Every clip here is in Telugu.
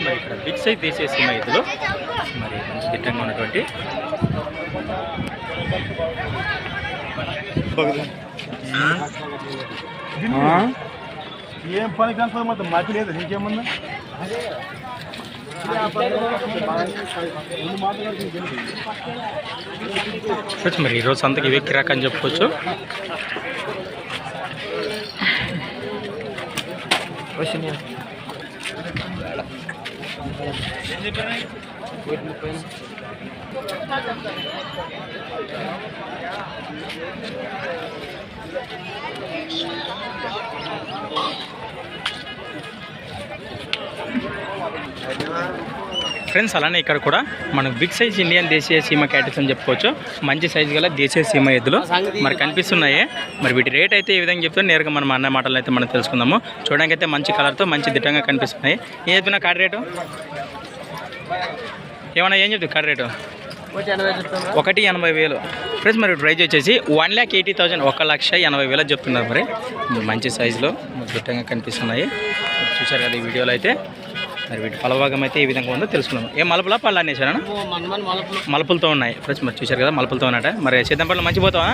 మరి ఇక్కడ బిగ్ సైజ్ తీసేసి మా ఇదిలో మరి మంచి దిట్టంగా ఉన్నటువంటి ఏం పని కనుక మొత్తం మతి లేదు నీకేమన్నా మరి ఈరోజు సంతకి ఇవే కిరాక్ అని చెప్పుకోవచ్చు. ఫ్రెండ్స్ అలానే ఇక్కడ కూడా మనం బిగ్ సైజ్ ఇండియన్ దేశీయ సీమ క్యాటిల్స్ అని చెప్పుకోవచ్చు. మంచి సైజు గల దేశీయ సీమ ఎద్దులు మరి కనిపిస్తున్నాయి. మరి వీటి రేట్ అయితే ఏ విధంగా చెప్తే నేరుగా మనం అన్న మాటలు అయితే మనం తెలుసుకుందాము. చూడడానికి అయితే మంచి కలర్తో మంచి దిట్టంగా కనిపిస్తున్నాయి. ఏం చెప్తున్నా కార్డ్ రేటు ఏమన్నా ఏం చెప్తుంది కార్డ్ రేటు? 1,80,000 ఫ్రెండ్స్. మరి ప్రైజ్ వచ్చేసి 1,80,000 1,80,000 చెప్తున్నారు. మరి మంచి సైజులో దిట్టంగా కనిపిస్తున్నాయి. చూసారు కదా ఈ వీడియోలో అయితే. మరి వీటి ఫలభాగం అయితే ఏ విధంగా ఉందో తెలుసుకున్నాం. ఏం మలుపులా పళ్ళు అనేసారా? మలుపులతో ఉన్నాయి ఫ్రెండ్స్. మరి చూసారు కదా మలుపులతో ఉన్నట. మరి సిద్ధం పళ్ళు మంచి పోతావా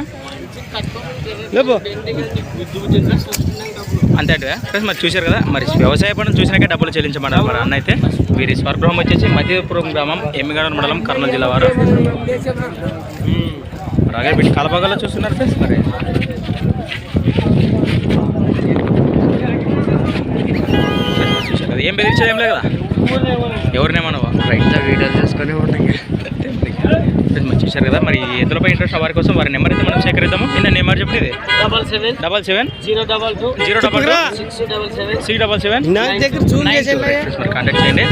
అంతే అంటే ఫ్రెండ్స్. మరి చూసారు కదా మరి వ్యవసాయ పనులు చూసినాకే డబ్బులు చెల్లించమన్నారు మరి అన్న అయితే. వీరి స్వరగృహం వచ్చేసి మధ్యపురం గ్రామం, ఎమ్మిగనూరు మండలం, కర్నూలు జిల్లా వారు. అలాగే వీటి కలభాగాల్లో చూస్తున్నారు ఫ్రెండ్స్. మరి చూసారు కదా ఏం బెదిరించేది ఏం లేదు కదా, ఎవరినేమన్నావా రైట్ వీడియో చేసుకొని ఉన్నాయి. మరి చూసారు కదా మరి ఎద్దులపై ఇంట్రెస్ట్ వారి కోసం వారి నెంబర్ అయితే మనం సేకరిద్దాము. నిన్న నెంబర్ చెప్పేది 77070677 కాంటాక్ట్ చేయండి.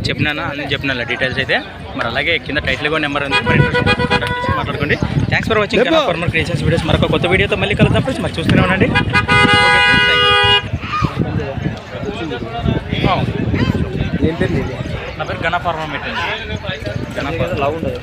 చెప్పినాను అన్నీ చెప్పినా డీటెయిల్స్ అయితే. మరి అలాగే కింద టైటిల్ కూడా నెంబర్ ఉంది. మరి ఇంట్రెస్ట్ కాంటాక్ట్ చేసి మాట్లాడుకోండి. Thanks for watching farmer creations videos. మరొక కొత్త వీడియోతో మళ్ళీ కలుద్దాం ఫ్రెండ్స్. మరి చూస్తూనే ఉండండి. నా పేరు గణ ఫార్మర్ పెట్టండి. గణ ఫార్మర్ లవ్ ఉండదు.